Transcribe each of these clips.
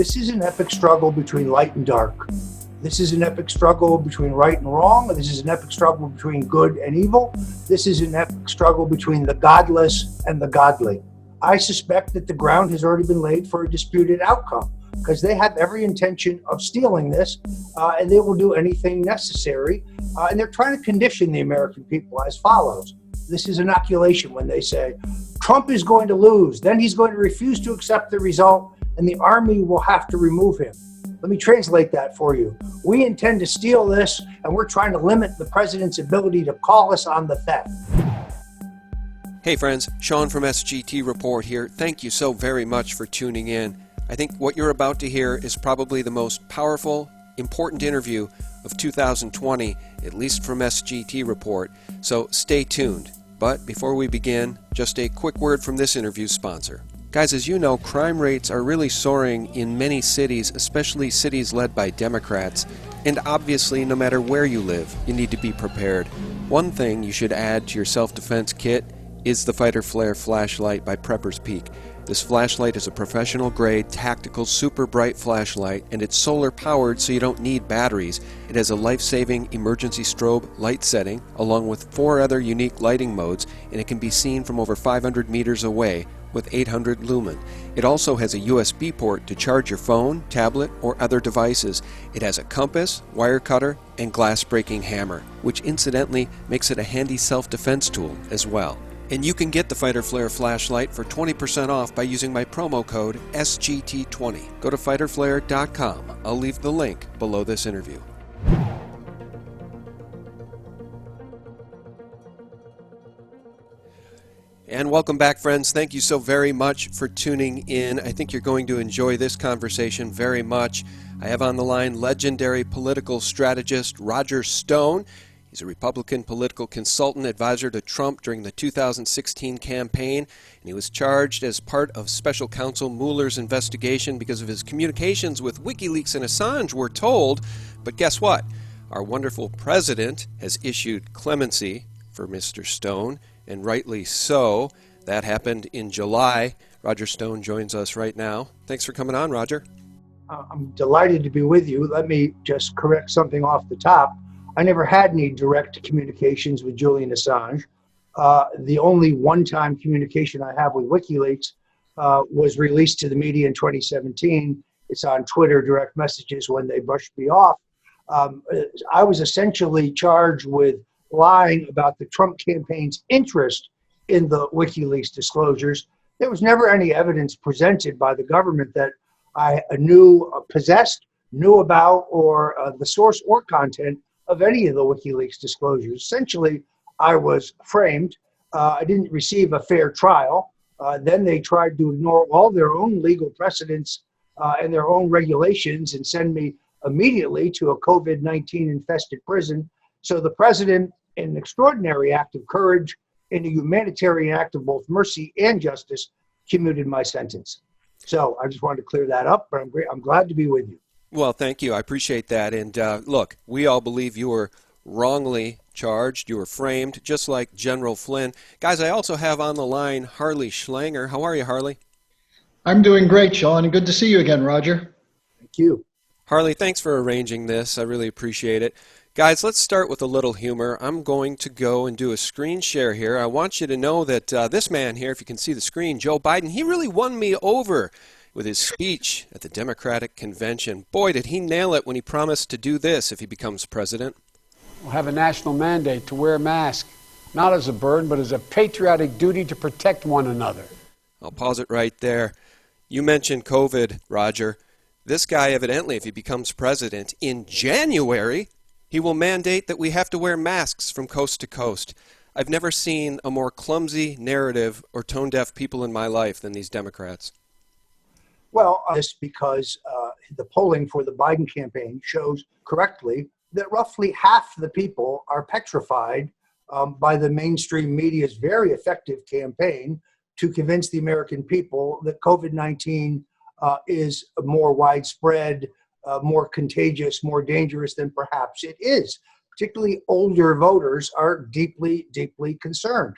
This is an epic struggle between light and dark. This is an epic struggle between right and wrong. This is an epic struggle between good and evil. This is an epic struggle between the godless and the godly. I suspect that the ground has already been laid for a disputed outcome because they have every intention of stealing this and they will do anything necessary. And they're trying to condition the American people as follows. This is inoculation when they say, Trump is going to lose, then he's going to refuse to accept the result, and the army will have to remove him. Let me translate that for you. We intend to steal this, and we're trying to limit the president's ability to call us on the theft. Hey friends, Sean from SGT Report here. Thank you so very much for tuning in. I think what you're about to hear is probably the most powerful, important interview of 2020, at least from SGT Report, so stay tuned. But before we begin, just a quick word from this interview's sponsor. Guys, as you know, crime rates are really soaring in many cities, especially cities led by Democrats. And obviously, no matter where you live, you need to be prepared. One thing you should add to your self-defense kit is the Fighter Flare flashlight by Prepper's Peak. This flashlight is a professional-grade, tactical, super bright flashlight, and it's solar-powered so you don't need batteries. It has a life-saving emergency strobe light setting, along with 4 other unique lighting modes, and it can be seen from over 500 meters away with 800 lumen. It also has a USB port to charge your phone, tablet, or other devices. It has a compass, wire cutter, and glass-breaking hammer, which incidentally makes it a handy self-defense tool as well. And you can get the Fighter Flare flashlight for 20% off by using my promo code SGT20. Go to fighterflare.com. I'll leave the link below this interview. And welcome back, friends. Thank you so very much for tuning in. I think you're going to enjoy this conversation very much. I have on the line legendary political strategist Roger Stone. He's a Republican political consultant, advisor to Trump during the 2016 campaign, and he was charged as part of special counsel Mueller's investigation because of his communications with WikiLeaks and Assange, we're told. But guess what? Our wonderful president has issued clemency for Mr. Stone, and rightly so. That happened in July. Roger Stone joins us right now. Thanks for coming on, Roger. I'm delighted to be with you. Let me just correct something off the top. I never had any direct communications with Julian Assange. The only one-time communication I have with WikiLeaks was released to the media in 2017. It's on Twitter direct messages when they brushed me off. I was essentially charged with lying about the Trump campaign's interest in the WikiLeaks disclosures. There was never any evidence presented by the government that I possessed, knew about, or the source or content of any of the WikiLeaks disclosures. Essentially, I was framed. I didn't receive a fair trial. Then they tried to ignore all their own legal precedents and their own regulations and send me immediately to a COVID-19 infested prison. So the president, in an extraordinary act of courage, in a humanitarian act of both mercy and justice, commuted my sentence. So I just wanted to clear that up, but I'm glad to be with you. Well, thank you. I appreciate that. And look, we all believe you were wrongly charged. You were framed, just like General Flynn. Guys, I also have on the line Harley Schlanger. How are you, Harley? I'm doing great, Sean, and good to see you again, Roger. Thank you. Harley, thanks for arranging this. I really appreciate it. Guys, let's start with a little humor. I'm going to go and do a screen share here. I want you to know that this man here, if you can see the screen, Joe Biden, he really won me over with his speech at the Democratic Convention. Boy, did he nail it when he promised to do this if he becomes president. We'll have a national mandate to wear a mask, not as a burden, but as a patriotic duty to protect one another. I'll pause it right there. You mentioned COVID, Roger. This guy, evidently, if he becomes president in January, he will mandate that we have to wear masks from coast to coast. I've never seen a more clumsy narrative or tone-deaf people in my life than these Democrats. Well, this because the polling for the Biden campaign shows correctly that roughly half the people are petrified by the mainstream media's very effective campaign to convince the American people that COVID-19 is more widespread, more contagious, more dangerous than perhaps it is. Particularly older voters are deeply, deeply concerned.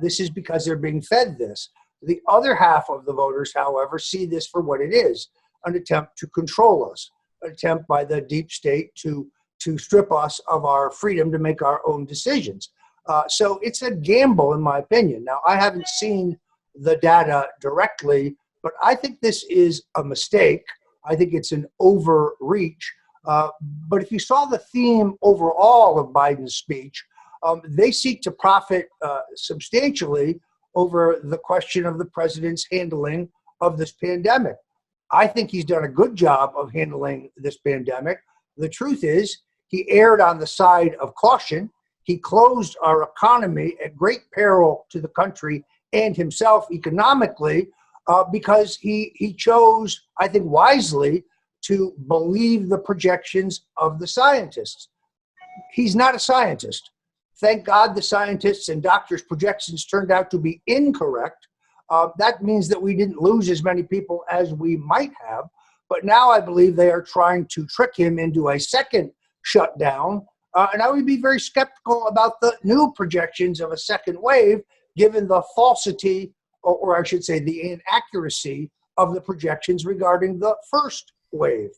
This is because they're being fed this. The other half of the voters, however, see this for what it is, an attempt to control us, an attempt by the deep state to strip us of our freedom to make our own decisions. So it's a gamble, in my opinion. Now, I haven't seen the data directly, but I think this is a mistake. I think it's an overreach. But if you saw the theme overall of Biden's speech, they seek to profit substantially over the question of the president's handling of this pandemic. I think he's done a good job of handling this pandemic. The truth is, he erred on the side of caution. He closed our economy at great peril to the country and himself economically because he chose, I think wisely, to believe the projections of the scientists. He's not a scientist. Thank God the scientists' and doctors' projections turned out to be incorrect. That means that we didn't lose as many people as we might have. But now I believe they are trying to trick him into a second shutdown. And I would be very skeptical about the new projections of a second wave, given the falsity, or I should say the inaccuracy of the projections regarding the first wave.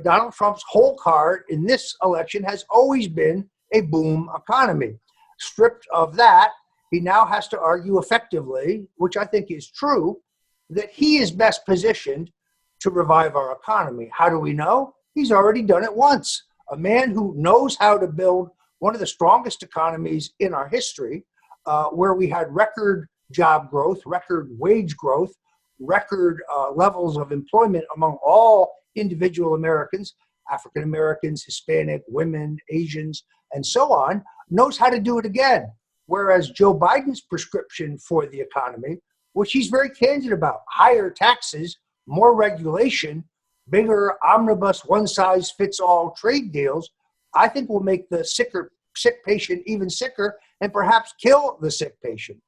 Donald Trump's whole card in this election has always been a boom economy. Stripped of that, he now has to argue effectively, which I think is true, that he is best positioned to revive our economy. How do we know? He's already done it once. A man who knows how to build one of the strongest economies in our history, where we had record job growth, record wage growth, record levels of employment among all individual Americans, African Americans, Hispanic, women, Asians, and so on, knows how to do it again. Whereas Joe Biden's prescription for the economy, which he's very candid about, higher taxes, more regulation, bigger omnibus one-size-fits-all trade deals, I think will make the sick patient even sicker and perhaps kill the sick patient.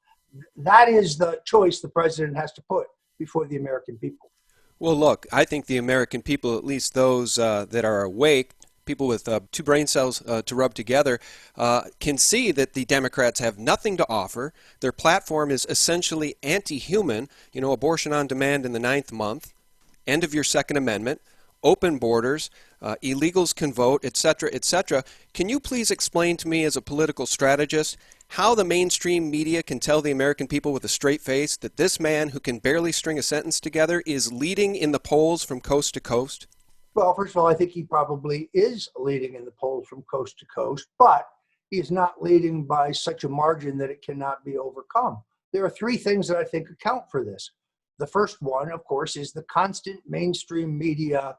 That is the choice the president has to put before the American people. Well, look, I think the American people, at least those that are awake, people with two brain cells to rub together, can see that the Democrats have nothing to offer. Their platform is essentially anti-human, abortion on demand in the 9th month, end of your Second Amendment, open borders, illegals can vote, etc., etc. Can you please explain to me as a political strategist how the mainstream media can tell the American people with a straight face that this man who can barely string a sentence together is leading in the polls from coast to coast? Well, first of all, I think he probably is leading in the polls from coast to coast, but he is not leading by such a margin that it cannot be overcome. There are three things that I think account for this. The first one, of course, is the constant mainstream media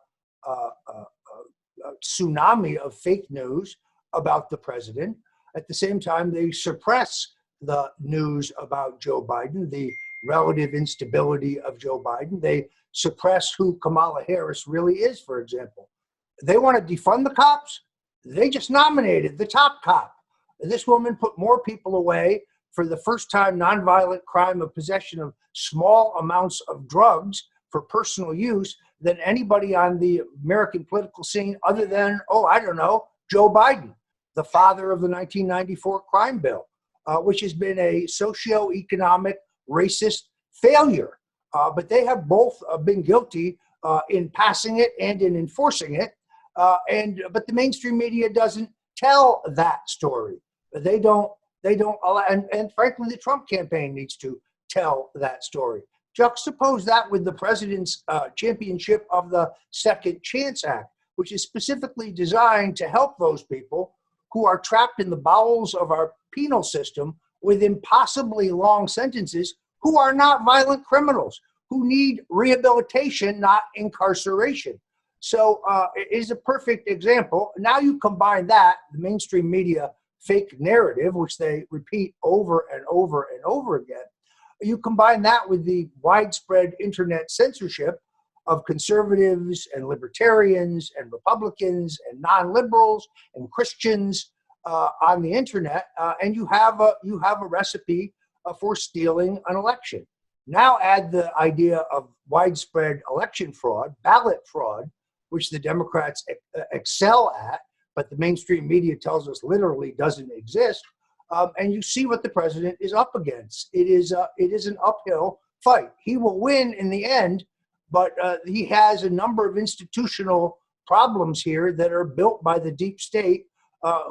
tsunami of fake news about the president. At the same time, they suppress the news about Joe Biden, the relative instability of Joe Biden. They suppress who Kamala Harris really is, for example. They want to defund the cops. They just nominated the top cop. This woman put more people away for the first time nonviolent crime of possession of small amounts of drugs for personal use than anybody on the American political scene other than, Joe Biden, the father of the 1994 crime bill, which has been a socio-economic racist failure. But they have both been guilty in passing it and in enforcing it. But the mainstream media doesn't tell that story. They don't allow, and frankly, the Trump campaign needs to tell that story. Juxtapose that with the president's championship of the Second Chance Act, which is specifically designed to help those people who are trapped in the bowels of our penal system with impossibly long sentences, who are not violent criminals, who need rehabilitation, not incarceration. So it is a perfect example. Now you combine that, the mainstream media fake narrative, which they repeat over and over and over again. You combine that with the widespread internet censorship of conservatives and libertarians and Republicans and non-liberals and Christians on the internet, and you have a recipe for stealing an election. Now add the idea of widespread election fraud, ballot fraud, which the Democrats excel at, but the mainstream media tells us literally doesn't exist. And you see what the president is up against. It is an uphill fight. He will win in the end, but he has a number of institutional problems here that are built by the deep state,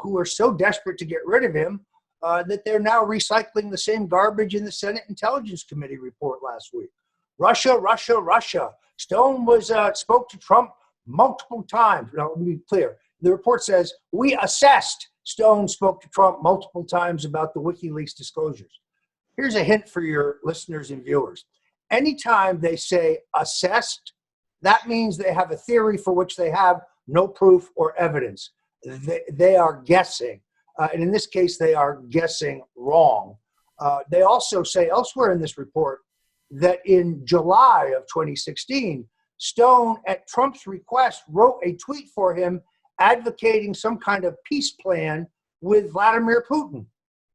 who are so desperate to get rid of him that they're now recycling the same garbage in the Senate Intelligence Committee report last week. Russia, Russia, Russia. Stone spoke to Trump multiple times. Now, let me be clear. The report says, we assessed Stone spoke to Trump multiple times about the WikiLeaks disclosures. Here's a hint for your listeners and viewers. Anytime they say assessed, that means they have a theory for which they have no proof or evidence. They are guessing. And in this case, they are guessing wrong. They also say elsewhere in this report that in July of 2016, Stone, at Trump's request, wrote a tweet for him advocating some kind of peace plan with Vladimir Putin.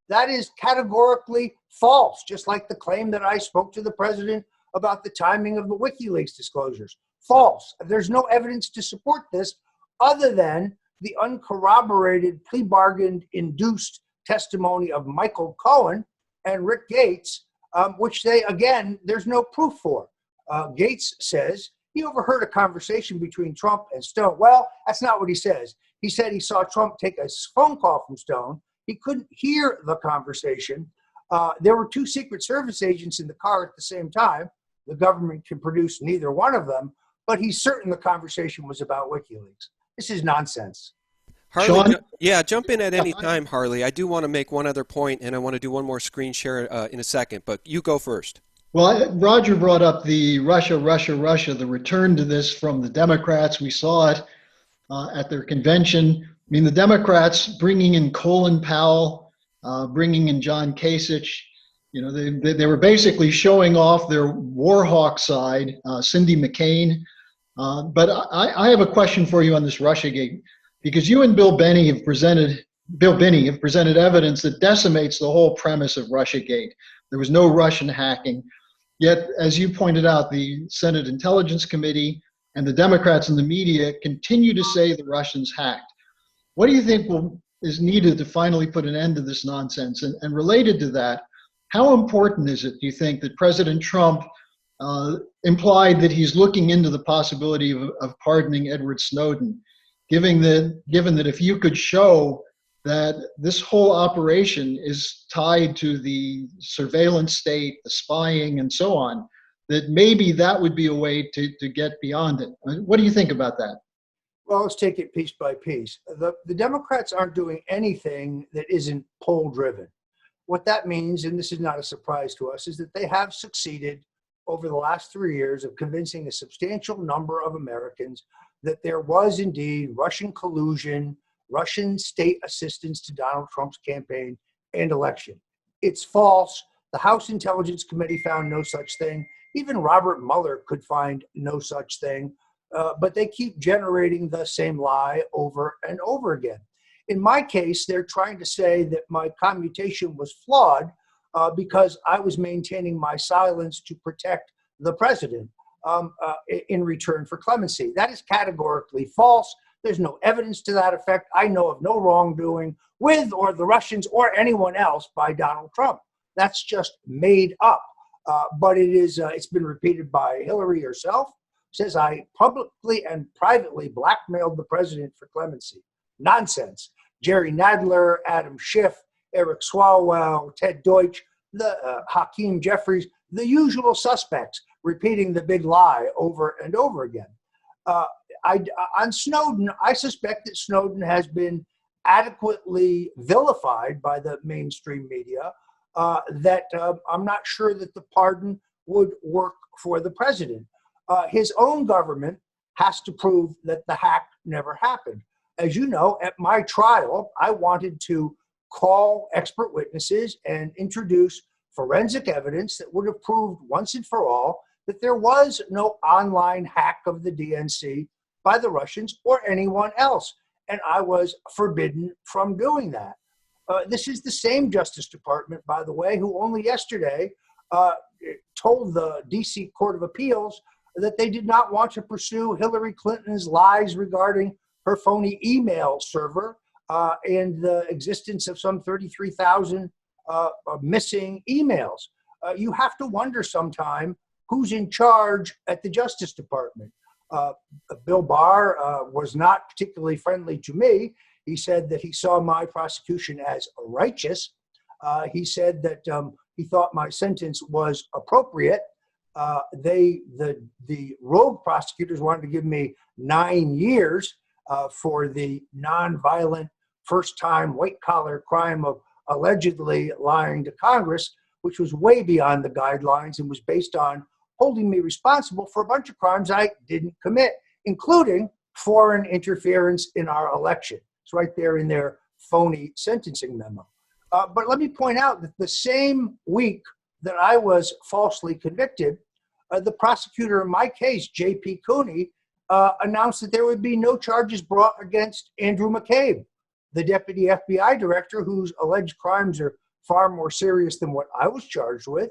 That is categorically false, just like the claim that I spoke to the president about the timing of the WikiLeaks disclosures. False. There's no evidence to support this other than the uncorroborated plea bargain induced testimony of Michael Cohen and Rick Gates, which there's no proof for. Gates says he overheard a conversation between Trump and Stone. Well, that's not what he says. He said he saw Trump take a phone call from Stone. He couldn't hear the conversation. There were two Secret Service agents in the car at the same time. The government can produce neither one of them, but he's certain the conversation was about WikiLeaks. This is nonsense. Harley, jump in at any time, Harley. I do want to make one other point, and I want to do one more screen share in a second, but you go first. Well, Roger brought up the Russia, the return to this from the Democrats. We saw it at their convention. I mean, the Democrats bringing in Colin Powell, bringing in John Kasich, they were basically showing off their war hawk side, Cindy McCain. But I have a question for you on this Russiagate, because you and Bill Binney have presented evidence that decimates the whole premise of Russiagate. There was no Russian hacking. Yet, as you pointed out, the Senate Intelligence Committee and the Democrats and the media continue to say the Russians hacked. What do you think is needed to finally put an end to this nonsense? And related to that, how important is it, do you think, that President Trump implied that he's looking into the possibility of pardoning Edward Snowden, given that if you could show that this whole operation is tied to the surveillance state, the spying, and so on, that maybe that would be a way to get beyond it? What do you think about that? Well, let's take it piece by piece. The Democrats aren't doing anything that isn't poll-driven. What that means, and this is not a surprise to us, is that they have succeeded over the last 3 years of convincing a substantial number of Americans that there was indeed Russian collusion, Russian state assistance to Donald Trump's campaign and election. It's false. The House Intelligence Committee found no such thing. Even Robert Mueller could find no such thing, but they keep generating the same lie over and over again. In my case, they're trying to say that my commutation was flawed because I was maintaining my silence to protect the president in return for clemency. That is categorically false. There's no evidence to that effect. I know of no wrongdoing with or the Russians or anyone else by Donald Trump. That's just made up. But it's been repeated by Hillary herself. Says I publicly and privately blackmailed the president for clemency. Nonsense. Jerry Nadler, Adam Schiff, Eric Swalwell, Ted Deutsch, Hakeem Jeffries, the usual suspects repeating the big lie over and over again. On Snowden, I suspect that Snowden has been adequately vilified by the mainstream media, that I'm not sure that the pardon would work for the president. His own government has to prove that the hack never happened. As you know, at my trial, I wanted to call expert witnesses and introduce forensic evidence that would have proved once and for all that there was no online hack of the DNC by the Russians or anyone else. And I was forbidden from doing that. This is the same Justice Department, by the way, who only yesterday told the DC Court of Appeals that they did not want to pursue Hillary Clinton's lies regarding her phony email server and the existence of some 33,000 missing emails. You have to wonder sometime who's in charge at the Justice Department. Bill Barr was not particularly friendly to me. He said that he saw my prosecution as righteous. He said that he thought my sentence was appropriate. The rogue prosecutors wanted to give me 9 years for the nonviolent first-time white-collar crime of allegedly lying to Congress, which was way beyond the guidelines and was based on holding me responsible for a bunch of crimes I didn't commit, including foreign interference in our election. It's right there in their phony sentencing memo. But let me point out that the same week that I was falsely convicted, the prosecutor in my case, J.P. Cooney, announced that there would be no charges brought against Andrew McCabe, the deputy FBI director, whose alleged crimes are far more serious than what I was charged with.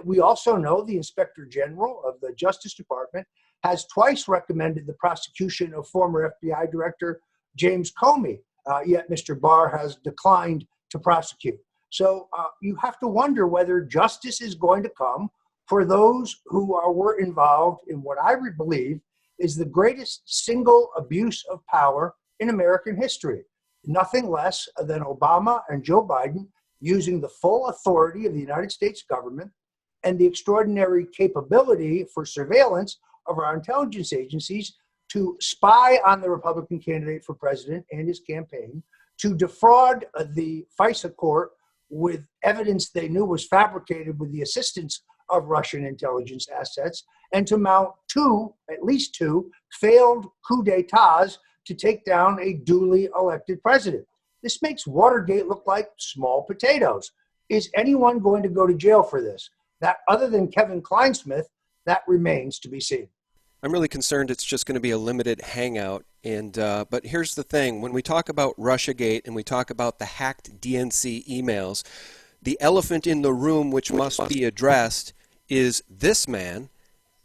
We also know the Inspector General of the Justice Department has twice recommended the prosecution of former FBI Director James Comey, yet Mr. Barr has declined to prosecute. So you have to wonder whether justice is going to come for those who were involved in what I believe is the greatest single abuse of power in American history. Nothing less than Obama and Joe Biden using the full authority of the United States government and the extraordinary capability for surveillance of our intelligence agencies to spy on the Republican candidate for president and his campaign, to defraud the FISA court with evidence they knew was fabricated with the assistance of Russian intelligence assets, and to mount at least two, failed coup d'etats to take down a duly elected president. This makes Watergate look like small potatoes. Is anyone going to go to jail for this? That, other than Kevin Kleinsmith, that remains to be seen. I'm really concerned it's just going to be a limited hangout. But here's the thing. When we talk about Russiagate and we talk about the hacked DNC emails, the elephant in the room which must be addressed is this man.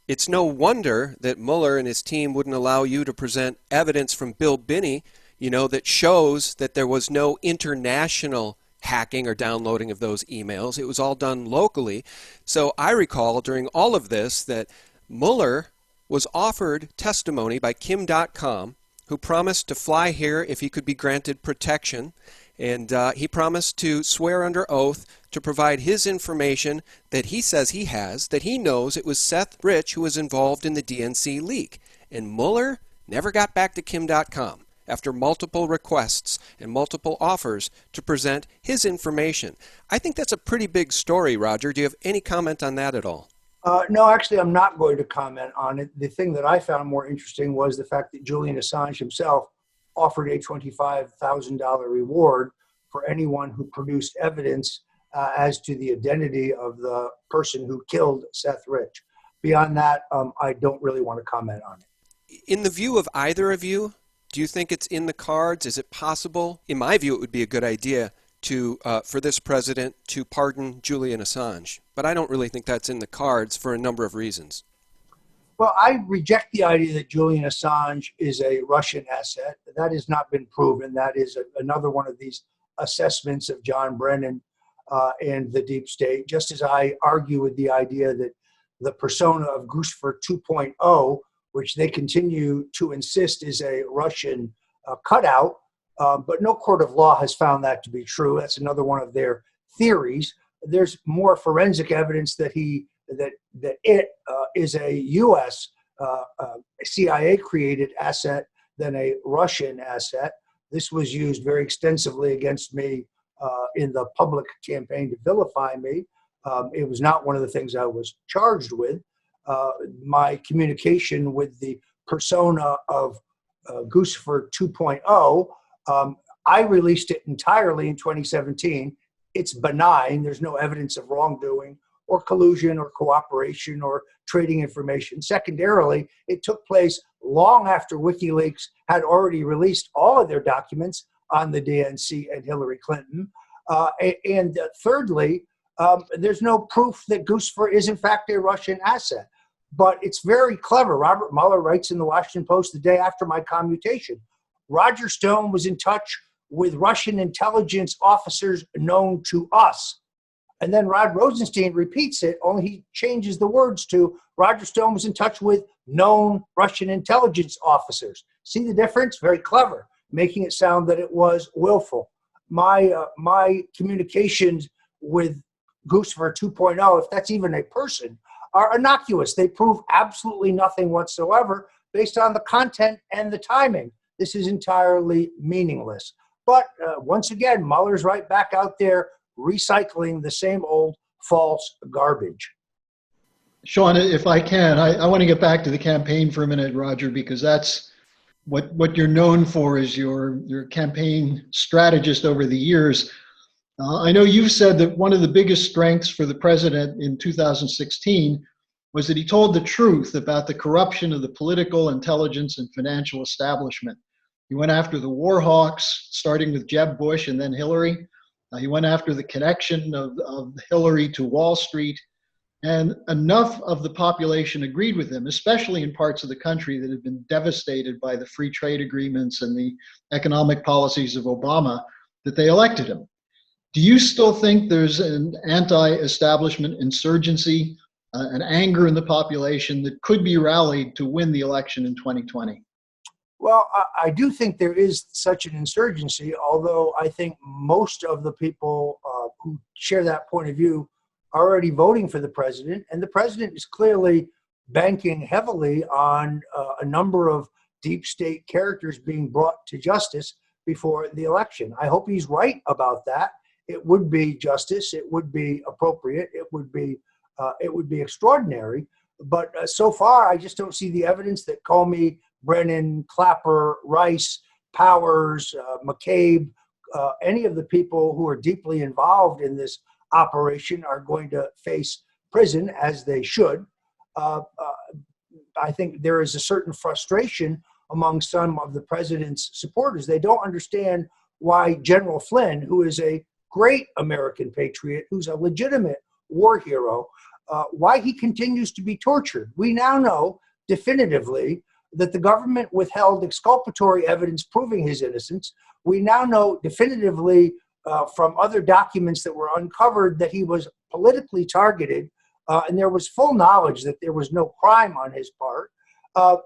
It's no wonder that Mueller and his team wouldn't allow you to present evidence from Bill Binney, that shows that there was no international hacking or downloading of those emails. It was all done locally. So I recall during all of this that Mueller was offered testimony by Kim.com, who promised to fly here if he could be granted protection. And he promised to swear under oath to provide his information that he says he has, that he knows it was Seth Rich who was involved in the DNC leak. And Mueller never got back to Kim.com after multiple requests and multiple offers to present his information. I think that's a pretty big story, Roger. Do you have any comment on that at all? No, actually, I'm not going to comment on it. The thing that I found more interesting was the fact that Julian Assange himself offered a $25,000 reward for anyone who produced evidence as to the identity of the person who killed Seth Rich. Beyond that, I don't really want to comment on it. In the view of either of you, do you think it's in the cards? Is it possible? In my view, it would be a good idea for this president to pardon Julian Assange. But I don't really think that's in the cards for a number of reasons. Well, I reject the idea that Julian Assange is a Russian asset. That has not been proven. That is another one of these assessments of John Brennan and the deep state, just as I argue with the idea that the persona of Guccifer 2.0, which they continue to insist is a Russian cutout, but no court of law has found that to be true. That's another one of their theories. There's more forensic evidence that it is a U.S. CIA-created asset than a Russian asset. This was used very extensively against me in the public campaign to vilify me. It was not one of the things I was charged with. My communication with the persona of Guccifer 2.0, I released it entirely in 2017. It's benign. There's no evidence of wrongdoing or collusion or cooperation or trading information. Secondarily, it took place long after WikiLeaks had already released all of their documents on the DNC and Hillary Clinton. And thirdly, there's no proof that Guccifer is in fact a Russian asset. But it's very clever. Robert Mueller writes in the Washington Post the day after my commutation, Roger Stone was in touch with Russian intelligence officers known to us. And then Rod Rosenstein repeats it, only he changes the words to Roger Stone was in touch with known Russian intelligence officers. See the difference? Very clever, making it sound that it was willful. My communications with Guccifer 2.0, if that's even a person, are innocuous. They prove absolutely nothing whatsoever based on the content and the timing. This is entirely meaningless. But once again, Mueller's right back out there recycling the same old false garbage. Sean, if I can, I want to get back to the campaign for a minute, Roger, because that's what you're known for is your campaign strategist over the years. I know you've said that one of the biggest strengths for the president in 2016 was that he told the truth about the corruption of the political, intelligence, and financial establishment. He went after the war hawks, starting with Jeb Bush and then Hillary. He went after the connection of Hillary to Wall Street. And enough of the population agreed with him, especially in parts of the country that had been devastated by the free trade agreements and the economic policies of Obama, that they elected him. Do you still think there's an anti-establishment insurgency, an anger in the population that could be rallied to win the election in 2020? Well, I do think there is such an insurgency, although I think most of the people who share that point of view are already voting for the president, and the president is clearly banking heavily on a number of deep state characters being brought to justice before the election. I hope he's right about that. It would be justice. It would be appropriate. It would be extraordinary. But so far, I just don't see the evidence that Comey, Brennan, Clapper, Rice, Powers, McCabe, any of the people who are deeply involved in this operation are going to face prison, as they should. I think there is a certain frustration among some of the president's supporters. They don't understand why General Flynn, who is a great American patriot, who's a legitimate war hero, why he continues to be tortured. We now know definitively that the government withheld exculpatory evidence proving his innocence. We now know definitively from other documents that were uncovered that he was politically targeted, and there was full knowledge that there was no crime on his part.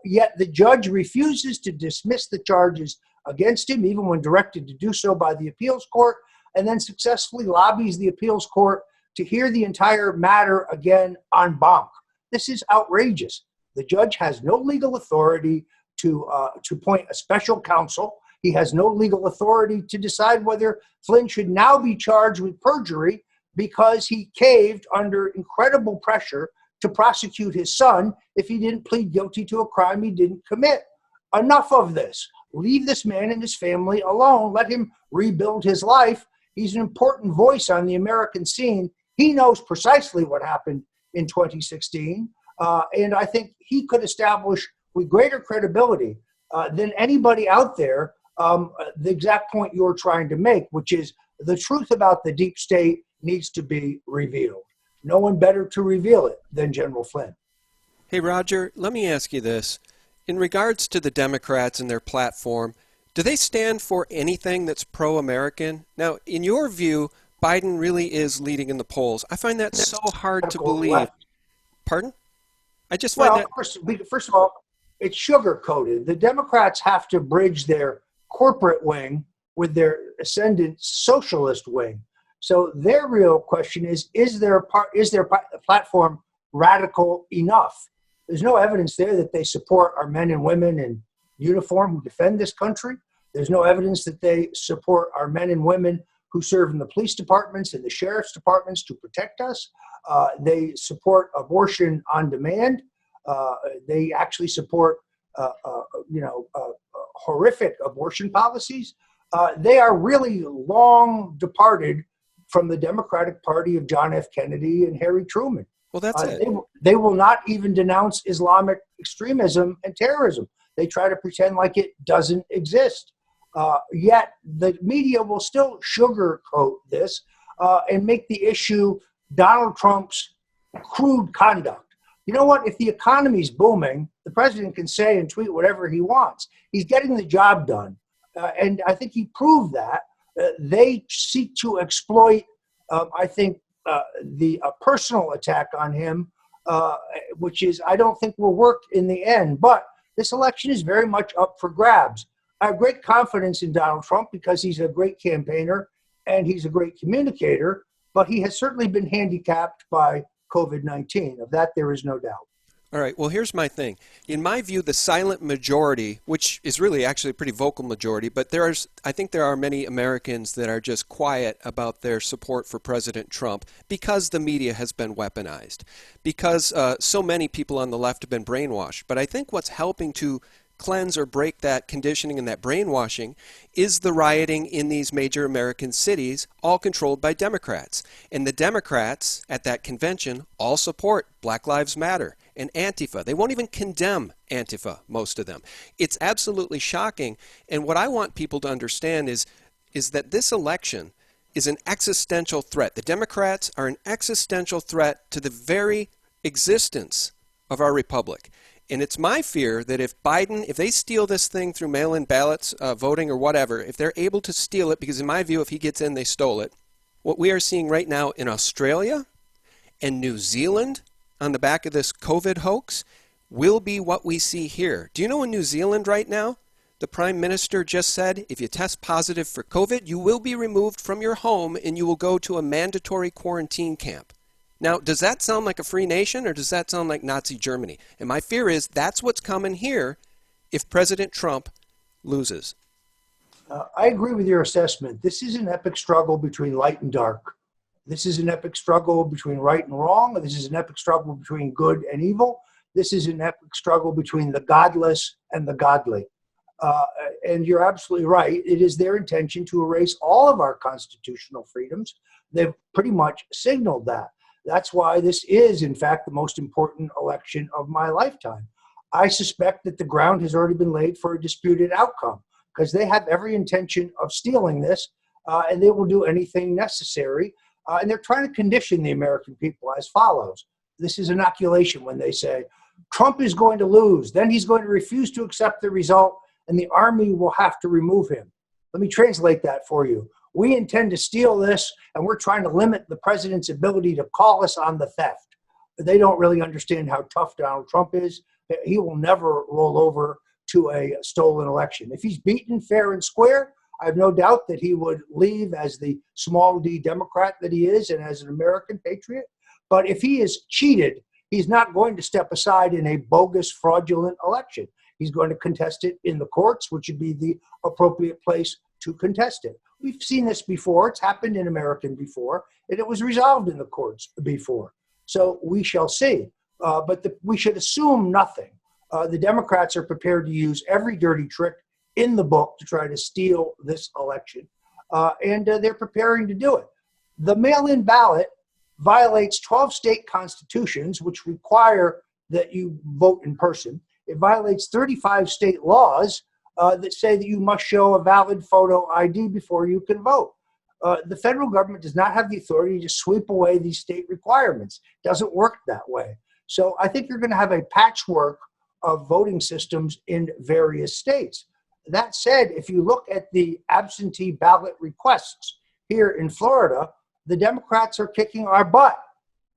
Yet the judge refuses to dismiss the charges against him, even when directed to do so by the appeals court, and then successfully lobbies the appeals court to hear the entire matter again en banc. This is outrageous. The judge has no legal authority to appoint a special counsel. He has no legal authority to decide whether Flynn should now be charged with perjury because he caved under incredible pressure to prosecute his son if he didn't plead guilty to a crime he didn't commit. Enough of this. Leave this man and his family alone. Let him rebuild his life. He's an important voice on the American scene. He knows precisely what happened in 2016. And I think he could establish with greater credibility than anybody out there the exact point you're trying to make, which is the truth about the deep state needs to be revealed. No one better to reveal it than General Flynn. Hey, Roger, let me ask you this. In regards to the Democrats and their platform, do they stand for anything that's pro-American? Now, in your view, Biden really is leading in the polls. I find that so hard to believe. Left. Pardon? I just find that... First of all, it's sugar-coated. The Democrats have to bridge their corporate wing with their ascendant socialist wing. So their real question is their platform radical enough? There's no evidence there that they support our men and women in uniform who defend this country. There's no evidence that they support our men and women who serve in the police departments and the sheriff's departments to protect us. They support abortion on demand. They actually support, horrific abortion policies. They are really long departed from the Democratic Party of John F. Kennedy and Harry Truman. Well, that's it. They will not even denounce Islamic extremism and terrorism. They try to pretend like it doesn't exist. Yet the media will still sugarcoat this and make the issue Donald Trump's crude conduct. You know what? If the economy's booming, the president can say and tweet whatever he wants. He's getting the job done. And I think he proved that. They seek to exploit, the personal attack on him, which is, I don't think will work in the end. But this election is very much up for grabs. I have great confidence in Donald Trump because he's a great campaigner and he's a great communicator, but he has certainly been handicapped by COVID-19. Of that, there is no doubt. All right, well, here's my thing. In my view, the silent majority, which is really actually a pretty vocal majority, but I think there are many Americans that are just quiet about their support for President Trump because the media has been weaponized, because so many people on the left have been brainwashed. But I think what's helping to cleanse or break that conditioning and that brainwashing is the rioting in these major American cities, all controlled by Democrats. And the Democrats at that convention all support Black Lives Matter and Antifa. They won't even condemn Antifa, most of them. It's absolutely shocking. And what I want people to understand is that this election is an existential threat. The Democrats are an existential threat to the very existence of our republic. And it's my fear that if they steal this thing through mail-in ballots, voting or whatever, if they're able to steal it, because in my view, if he gets in, they stole it, what we are seeing right now in Australia and New Zealand on the back of this COVID hoax will be what we see here. Do you know in New Zealand right now, the Prime Minister just said, if you test positive for COVID, you will be removed from your home and you will go to a mandatory quarantine camp. Now, does that sound like a free nation or does that sound like Nazi Germany? And my fear is that's what's coming here if President Trump loses. I agree with your assessment. This is an epic struggle between light and dark. This is an epic struggle between right and wrong. This is an epic struggle between good and evil. This is an epic struggle between the godless and the godly. And you're absolutely right. It is their intention to erase all of our constitutional freedoms. They've pretty much signaled that. That's why this is, in fact, the most important election of my lifetime. I suspect that the ground has already been laid for a disputed outcome because they have every intention of stealing this, and they will do anything necessary. And they're trying to condition the American people as follows. This is inoculation when they say, Trump is going to lose, then he's going to refuse to accept the result, and the army will have to remove him. Let me translate that for you. We intend to steal this, and we're trying to limit the president's ability to call us on the theft. They don't really understand how tough Donald Trump is. He will never roll over to a stolen election. If he's beaten fair and square, I have no doubt that he would leave as the small d Democrat that he is and as an American patriot. But if he is cheated, he's not going to step aside in a bogus, fraudulent election. He's going to contest it in the courts, which would be the appropriate place to contest it. We've seen this before. It's happened in America before, and it was resolved in the courts before. So we shall see. But we should assume nothing. The Democrats are prepared to use every dirty trick in the book to try to steal this election, and they're preparing to do it. The mail-in ballot violates 12 state constitutions, which require that you vote in person. It violates 35 state laws that say that you must show a valid photo ID before you can vote. The federal government does not have the authority to sweep away these state requirements. It doesn't work that way. So I think you're going to have a patchwork of voting systems in various states. That said, if you look at the absentee ballot requests here in Florida, the Democrats are kicking our butt.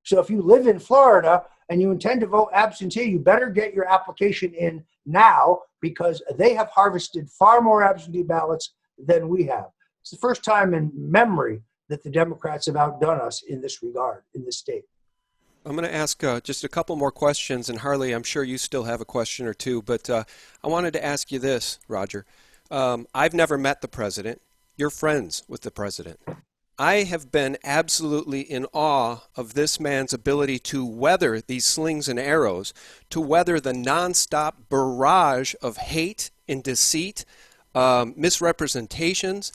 So if you live in Florida and you intend to vote absentee, you better get your application in now because they have harvested far more absentee ballots than we have. It's the first time in memory that the Democrats have outdone us in this regard in this state. I'm going to ask just a couple more questions, and Harley, I'm sure you still have a question or two, but I wanted to ask you this, Roger. I've never met the president. You're friends with the president. I have been absolutely in awe of this man's ability to weather these slings and arrows, to weather the nonstop barrage of hate and deceit, misrepresentations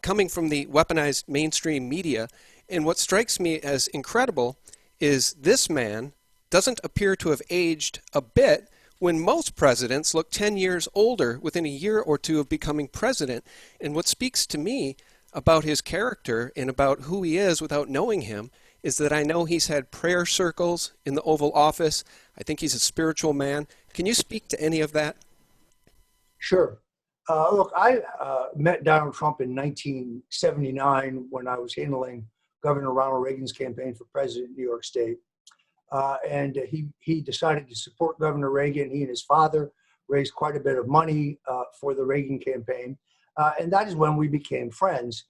coming from the weaponized mainstream media. And what strikes me as incredible is this man doesn't appear to have aged a bit when most presidents look 10 years older within a year or two of becoming president. And what speaks to me about his character and about who he is without knowing him is that I know he's had prayer circles in the Oval Office. I think he's a spiritual man. Can you speak to any of that? Sure. Look, I met Donald Trump in 1979 when I was handling Governor Ronald Reagan's campaign for president in New York State. And he decided to support Governor Reagan. He and his father raised quite a bit of money for the Reagan campaign. And that is when we became friends.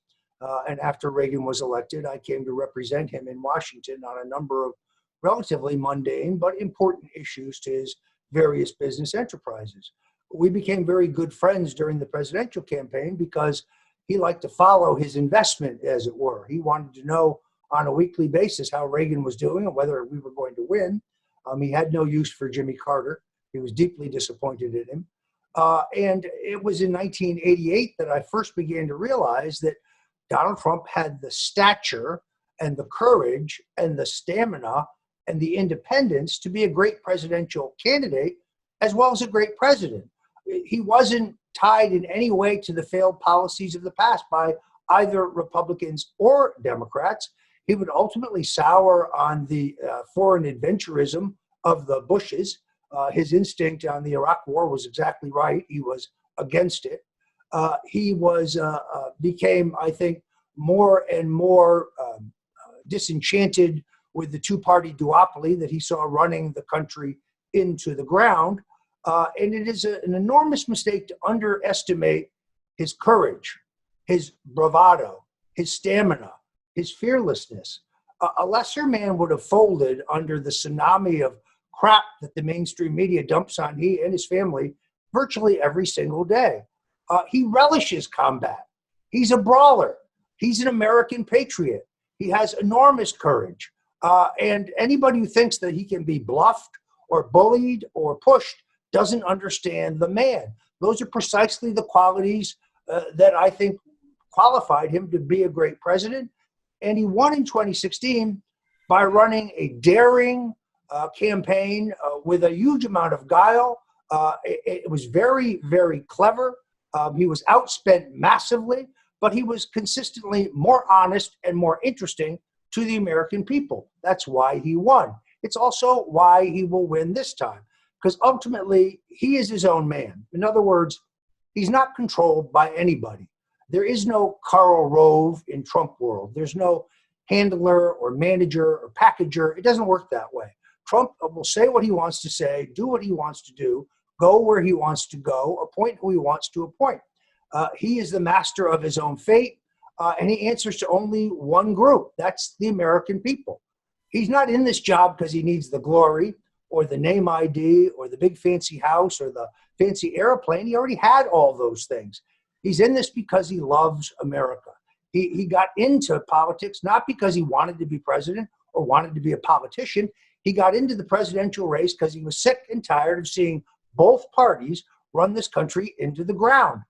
And after Reagan was elected, I came to represent him in Washington on a number of relatively mundane but important issues to his various business enterprises. We became very good friends during the presidential campaign because he liked to follow his investment, as it were. He wanted to know on a weekly basis how Reagan was doing and whether we were going to win. He had no use for Jimmy Carter. He was deeply disappointed in him. And it was in 1988 that I first began to realize that Donald Trump had the stature and the courage and the stamina and the independence to be a great presidential candidate as well as a great president. He wasn't tied in any way to the failed policies of the past by either Republicans or Democrats. He would ultimately sour on the foreign adventurism of the Bushes. His instinct on the Iraq War was exactly right. He was against it. He became, I think, more and more disenchanted with the two-party duopoly that he saw running the country into the ground. And it is an enormous mistake to underestimate his courage, his bravado, his stamina, his fearlessness. A lesser man would have folded under the tsunami of crap that the mainstream media dumps on he and his family virtually every single day. He relishes combat. He's a brawler. He's an American patriot. He has enormous courage. And anybody who thinks that he can be bluffed or bullied or pushed doesn't understand the man. Those are precisely the qualities that I think qualified him to be a great president. And he won in 2016 by running a daring campaign with a huge amount of guile. It was very, very clever. He was outspent massively, but he was consistently more honest and more interesting to the American people. That's why he won. It's also why he will win this time, because ultimately he is his own man. In other words, he's not controlled by anybody. There is no Karl Rove in Trump world. There's no handler or manager or packager. It doesn't work that way. Trump will say what he wants to say, do what he wants to do, go where he wants to go, appoint who he wants to appoint. He is the master of his own fate, and he answers to only one group. That's the American people. He's not in this job because he needs the glory or the name ID or the big fancy house or the fancy airplane. He already had all those things. He's in this because he loves America. He got into politics not because he wanted to be president or wanted to be a politician. He got into the presidential race because he was sick and tired of seeing both parties run this country into the ground.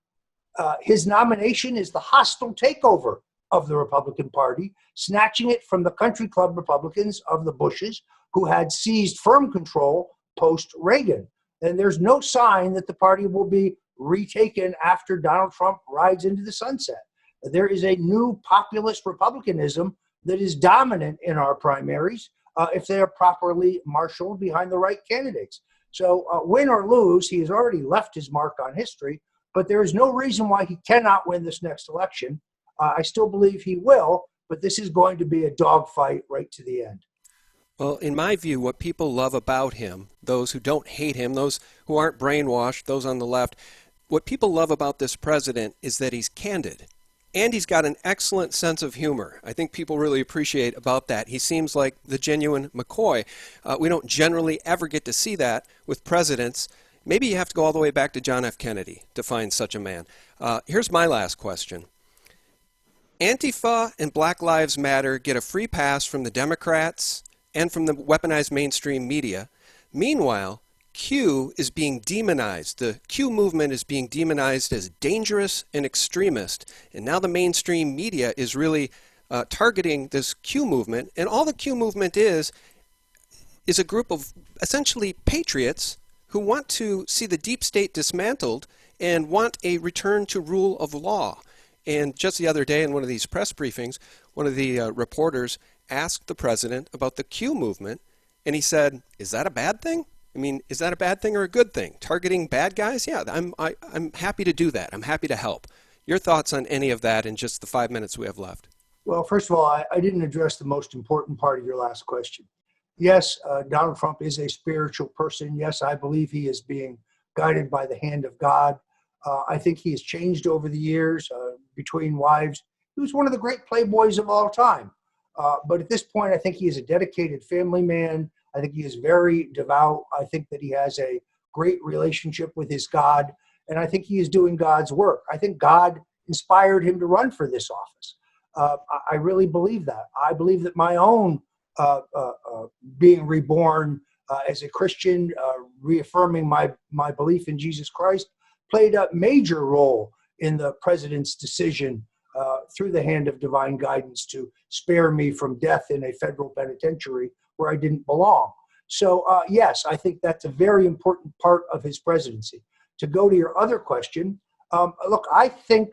His nomination is the hostile takeover of the Republican Party, snatching it from the country club Republicans of the Bushes, who had seized firm control post-Reagan. And there's no sign that the party will be retaken after Donald Trump rides into the sunset. There is a new populist republicanism that is dominant in our primaries if they are properly marshaled behind the right candidates. So win or lose, he has already left his mark on history, but there is no reason why he cannot win this next election. I still believe he will, but this is going to be a dogfight right to the end. Well, in my view, what people love about him, those who don't hate him, those who aren't brainwashed, those on the left, what people love about this president is that he's candid. And he's got an excellent sense of humor. I think people really appreciate about that. He seems like the genuine McCoy. We don't generally ever get to see that with presidents. Maybe you have to go all the way back to John F. Kennedy to find such a man. Here's my last question. Antifa and Black Lives Matter get a free pass from the Democrats and from the weaponized mainstream media. Meanwhile, Q is being demonized. The Q movement is being demonized as dangerous and extremist. And now the mainstream media is really targeting this Q movement. And all the Q movement is a group of essentially patriots who want to see the deep state dismantled and want a return to rule of law. And just the other day in one of these press briefings, one of the reporters asked the president about the Q movement, and he said, "Is that a bad thing? I mean, is that a bad thing or a good thing? Targeting bad guys? Yeah, I'm happy to do that. I'm happy to help." Your thoughts on any of that in just the 5 minutes we have left? Well, first of all, I didn't address the most important part of your last question. Yes, Donald Trump is a spiritual person. Yes, I believe he is being guided by the hand of God. I think he has changed over the years between wives. He was one of the great playboys of all time. But at this point, I think he is a dedicated family man. I think he is very devout. I think that he has a great relationship with his God. And I think he is doing God's work. I think God inspired him to run for this office. I really believe that. I believe that my own being reborn as a Christian, reaffirming my belief in Jesus Christ, played a major role in the president's decision through the hand of divine guidance to spare me from death in a federal penitentiary where I didn't belong. So yes, I think that's a very important part of his presidency. To go to your other question, look, I think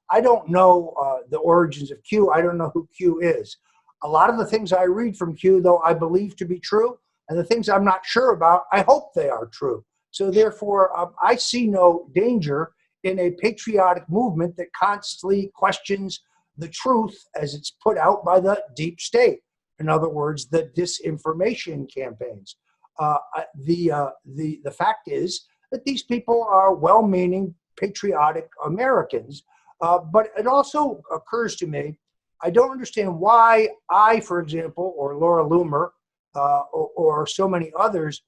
I don't know the origins of Q. I don't know who Q is. A lot of the things I read from Q, though, I believe to be true, and the things I'm not sure about, I hope they are true. So therefore, I see no danger in a patriotic movement that constantly questions the truth as it's put out by the deep state. In other words, the disinformation campaigns. The fact is that these people are well-meaning, patriotic Americans. But it also occurs to me, I don't understand why I, for example, or Laura Loomer, or so many others,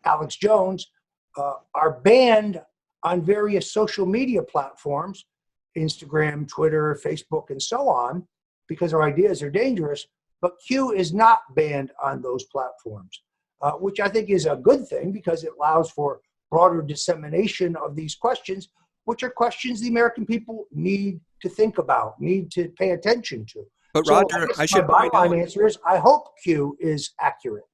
Alex Jones, are banned on various social media platforms, Instagram, Twitter, Facebook, and so on, because our ideas are dangerous. But Q is not banned on those platforms, which I think is a good thing because it allows for broader dissemination of these questions, which are questions the American people need to think about, need to pay attention to. But So Roger, I should my point out. bottom answer is I hope Q is accurate.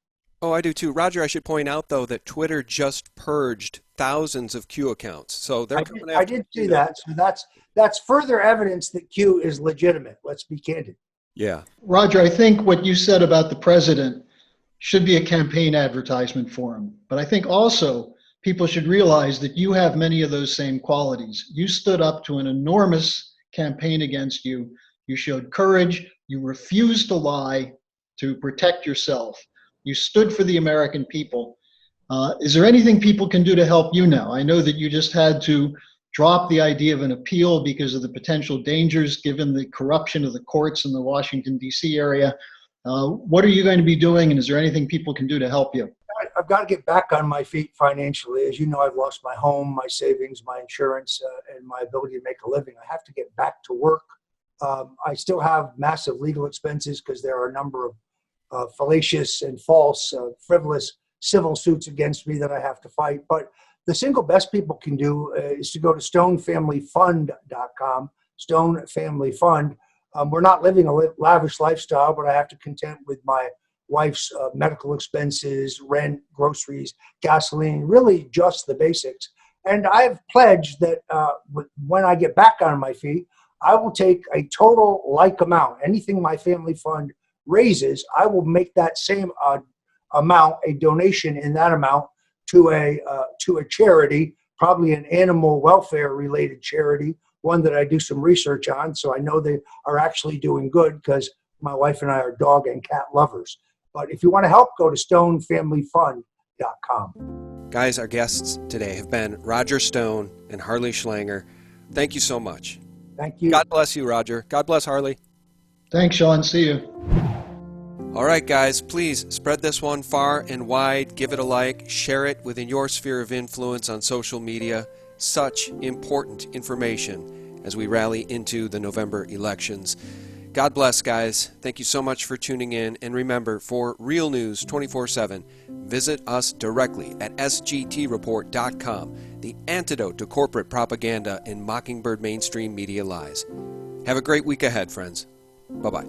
Oh, I do too. Roger, I should point out, though, that Twitter just purged thousands of Q accounts. So they're coming after I did see that. So that's further evidence that Q is legitimate. Let's be candid. Yeah. Roger, I think what you said about the president should be a campaign advertisement for him. But I think also people should realize that you have many of those same qualities. You stood up to an enormous campaign against you. You showed courage. You refused to lie to protect yourself. You stood for the American people. Is there anything people can do to help you now? I know that you just had to drop the idea of an appeal because of the potential dangers given the corruption of the courts in the Washington, D.C. area. What are you going to be doing, and is there anything people can do to help you? I've got to get back on my feet financially. As you know, I've lost my home, my savings, my insurance, and my ability to make a living. I have to get back to work. I still have massive legal expenses because there are a number of fallacious and false, frivolous civil suits against me that I have to fight. But the single best people can do is to go to stonefamilyfund.com, Stone Family Fund. We're not living a lavish lifestyle, but I have to contend with my wife's medical expenses, rent, groceries, gasoline, really just the basics. And I've pledged that when I get back on my feet, I will take a total like amount. Anything my family fund raises, I will make that same amount, a donation in that amount to a charity, probably an animal welfare related charity, one that I do some research on. So I know they are actually doing good because my wife and I are dog and cat lovers. But if you want to help, go to stonefamilyfund.com. Guys, our guests today have been Roger Stone and Harley Schlanger. Thank you so much. Thank you. God bless you, Roger. God bless Harley. Thanks, Sean. See you. All right, guys, please spread this one far and wide. Give it a like. Share it within your sphere of influence on social media. Such important information as we rally into the November elections. God bless, guys. Thank you so much for tuning in. And remember, for real news 24/7, visit us directly at sgtreport.com, the antidote to corporate propaganda and mockingbird mainstream media lies. Have a great week ahead, friends. Bye-bye.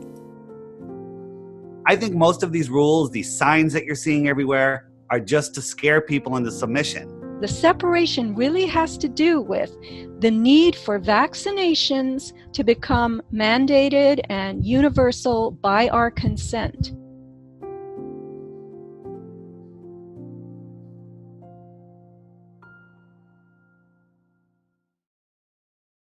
I think most of these rules, these signs that you're seeing everywhere, are just to scare people into submission. The separation really has to do with the need for vaccinations to become mandated and universal by our consent.